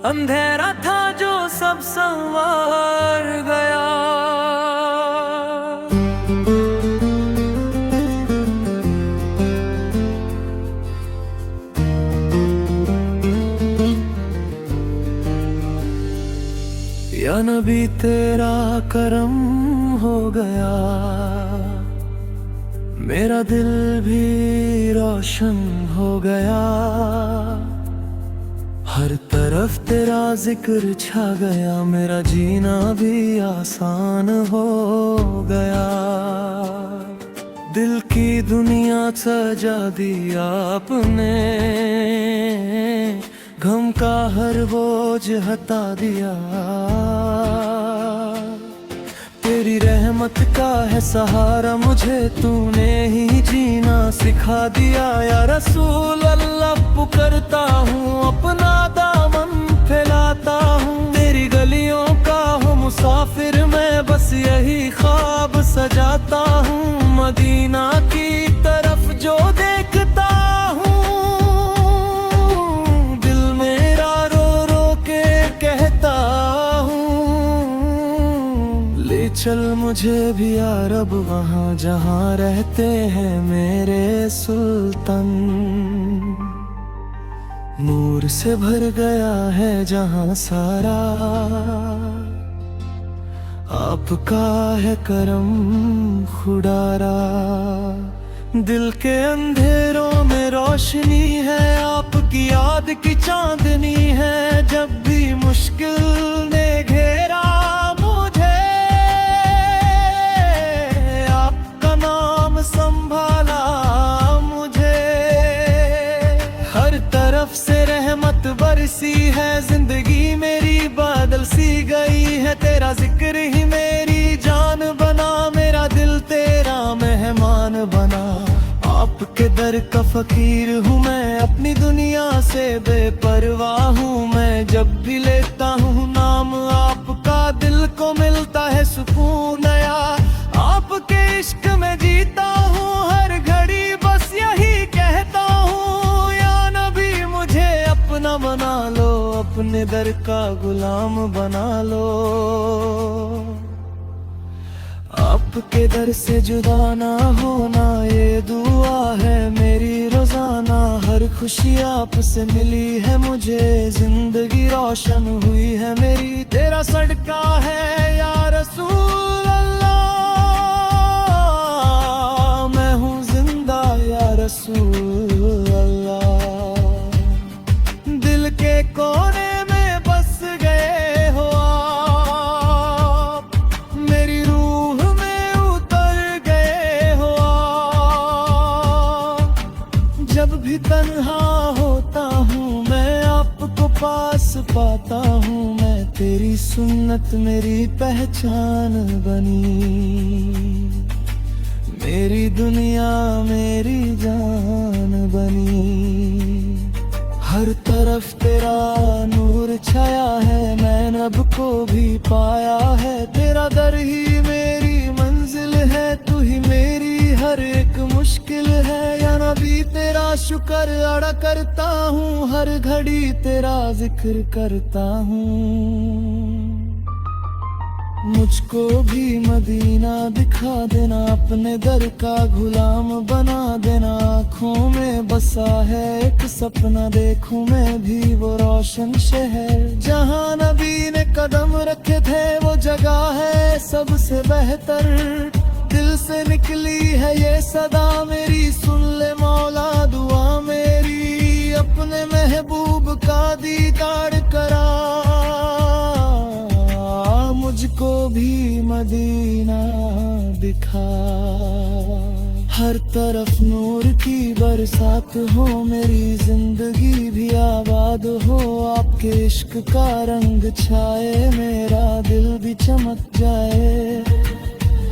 अंधेरा था जो सब संवार गया। या नबी तेरा करम हो गया, मेरा दिल भी रोशन हो गया। हर तरफ तेरा जिक्र छा गया, मेरा जीना भी आसान हो गया। दिल की दुनिया सजा दी आपने, गम का हर बोझ हटा दिया। तेरी रहमत का है सहारा, मुझे तूने ही जीना सिखा दिया। या रसूल अल्लाह पुकारता हूँ, अपना दामन फैलाता हूँ। तेरी गलियों का हूँ मुसाफिर मैं, बस यही ख्वाब सजाता हूँ। मदीना की तरफ जो देखता हूँ, दिल मेरा रो रो के कहता हूँ, ले चल मुझे भी यारब वहाँ जहाँ रहते हैं मेरे सुल्तान। नूर से भर गया है जहाँ सारा, आपका है करम खुदारा। दिल के अंधेरों में रोशनी है, आपकी याद की चांदनी है। जब भी मुश्किल ने घेरा मुझे, आपका नाम संभाला मुझे। हर तरफ से रहमत बरसी है, जिंदगी मेरी बादल सी गई है। तेरा जिक्र ही मेरी जान बना, मेरा दिल तेरा मेहमान बना। आपके दर का फकीर हूँ मैं, अपनी दुनिया से बेपरवाह हूँ मैं। जब भी लेता हूँ नाम आपका, दिल को मिलता है सुकून नया। आपके इश्क में जीता हूँ हर घड़ी, बस यही कहता हूँ, या नबी मुझे अपना बना लो, अपने दर का गुलाम बना लो। आपके दर से जुदा ना होना, ये दुआ है मेरी रोजाना। हर खुशी आपसे मिली है मुझे, जिंदगी रोशन हुई है मेरी। तेरा सदका है या रसूल अल्लाह, मैं हूँ जिंदा या रसूल अल्लाह। दिल के कोने में बस गए हो आप, मेरी रूह में उतर गए हो आप। जब भी तन्हा होता हूँ मैं, आपको पास पाता हूँ मैं। तेरी सुन्नत मेरी पहचान बनी, मेरी दुनिया मेरी जान बनी। हर तरफ तेरा नूर छाया है, मैं रब को भी पाया है। तेरा दर ही मेरी मंजिल है, तू ही मेरी हर एक मुश्किल है। या नबी तेरा शुक्र अदा करता हूँ, हर घड़ी तेरा जिक्र करता हूँ। मुझको भी मदीना दिखा देना, अपने दर का गुलाम बना देना। आँखों में बसा है एक सपना, देखूं मैं भी वो रोशन शहर। जहाँ नबी ने कदम रखे थे वो जगह है सबसे बेहतर। दिल से निकली है ये सदा मेरी, सुन ले मौला दुआ मेरी। अपने महबूब का दीदार करा, मुझको भी मदीना दिखा। हर तरफ नूर की बरसात हो, मेरी जिंदगी भी आबाद हो। आपके इश्क का रंग छाए, मेरा दिल भी चमक जाए।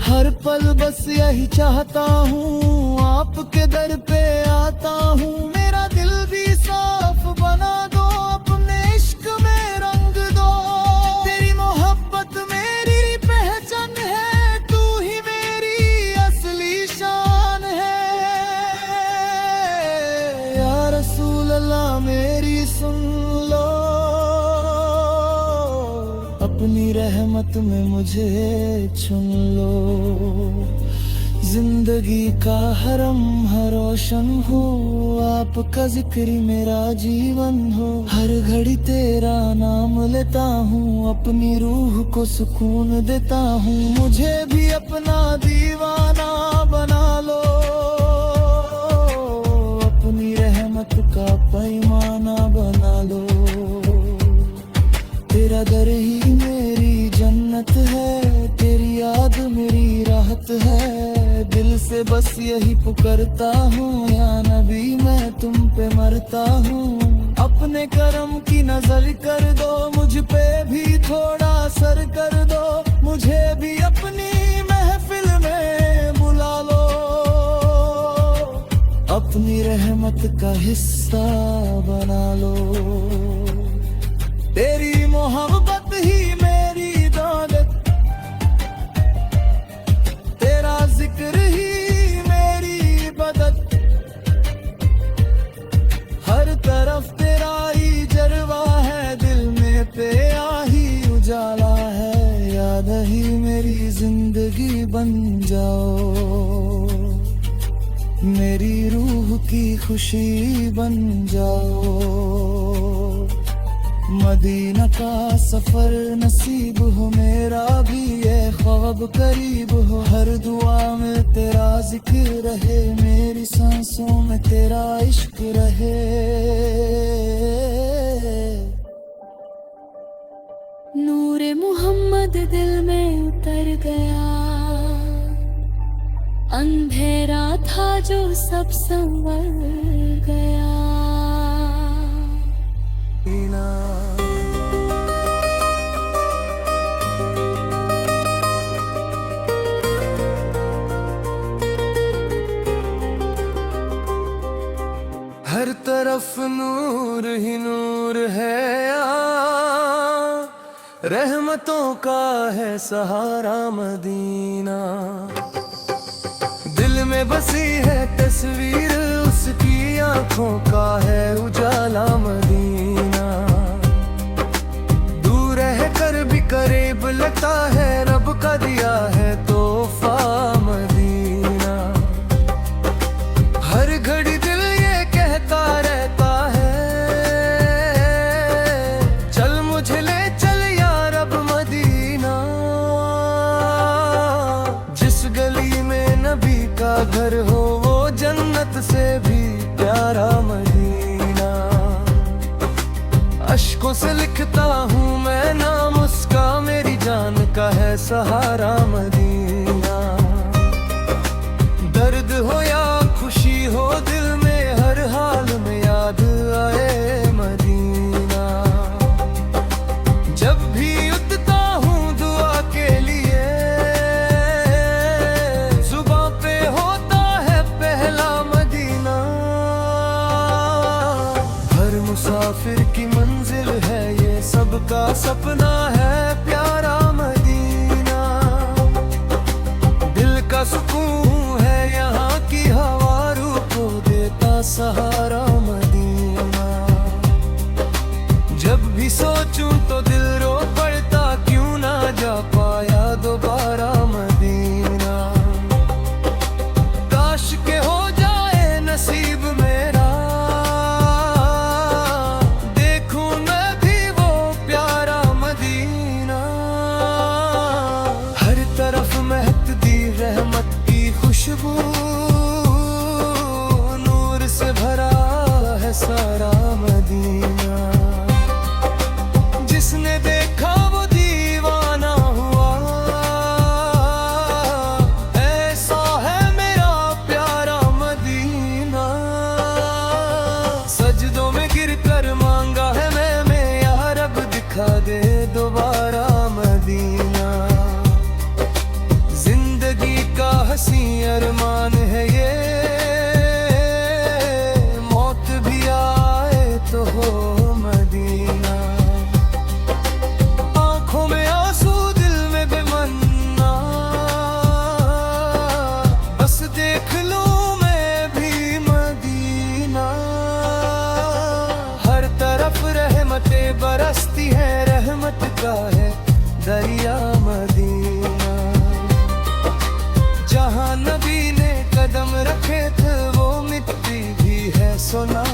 हर पल बस यही चाहता हूँ, आपके दर पे आता हूँ। मेरा दिल भी साफ बना दो, अपने इश्क में रंग दो। तेरी मोहब्बत मेरी पहचान है, तू ही मेरी असली शान है। या रसूल अल्लाह मेरी सुन लो, रहमत में मुझे चुन लो। जिंदगी का हरम हर रोशन हो, आपका जिक्र मेरा जीवन हो। हर घड़ी तेरा नाम लेता हूँ, अपनी रूह को सुकून देता हूँ। मुझे भी अपना दीवाना बना लो, अपनी रहमत का पैमाना बना लो। तेरा दर ही मेरी जन्नत है, तेरी याद मेरी राहत है। दिल से बस यही पुकारता हूँ, या नबी मैं तुम पे मरता हूँ। अपने करम की नजर कर दो, मुझ पे भी थोड़ा असर कर दो। मुझे भी अपनी महफिल में बुला लो, अपनी रहमत का हिस्सा बना लो। तेरी मोहब्बत ही मेरी दौलत, तेरा जिक्र ही मेरी इबादत। हर तरफ तेरा ही जलवा है, दिल में तेरा ही उजाला है। याद ही मेरी जिंदगी बन जाओ, मेरी रूह की खुशी बन जाओ। मदीना का सफर नसीब हो, मेरा भी ये ख्वाब करीब हो। हर दुआ में तेरा जिक्र रहे, मेरी सांसों में तेरा इश्क रहे। नूरे मोहम्मद दिल में उतर गया, अंधेरा था जो सब संवर गया। हर तरफ नूर ही नूर है, रहमतों का है सहारा मदीना। दिल में बसी है तस्वीर उसकी, आंखों का है उजाला मदीना। दूर रह कर भी करीब लगता है, रब का दिया है तोहफा मदीना। हर घड़ी दिल ये कहता रहता है, चल मुझे ले चल यार अब मदीना। जिस गली में नबी का घर हो, वो जन्नत से भी प्यारा मदीना। अश्कों से लिखता हूँ मैं नाम उसका, मेरी जान का है सहारा मदीना। दर्द हो या खुशी हो, दिल में हर हाल में याद आए मदीना। जब भी उठता हूँ दुआ के लिए, जुबां पे होता है पहला मदीना। हर मुसाफिर की मंजिल है, ये सबका सपना है प्यारा मदीना। दिल का सुकून है यहाँ की हवा, रूह को देता सहारा मदीना। जब भी सोचूं तो दिल रो पड़ता, क्यों ना जा पाया दोबारा मदीना। काश के हो जाए नसीब मेरा, देखूं मैं भी वो प्यारा मदीना। हर तरफ महकती रहमत की खुशबू, नूर से भरा दरिया मदीना। जहाँ नबी ने कदम रखे थे वो मिट्टी भी है सोना।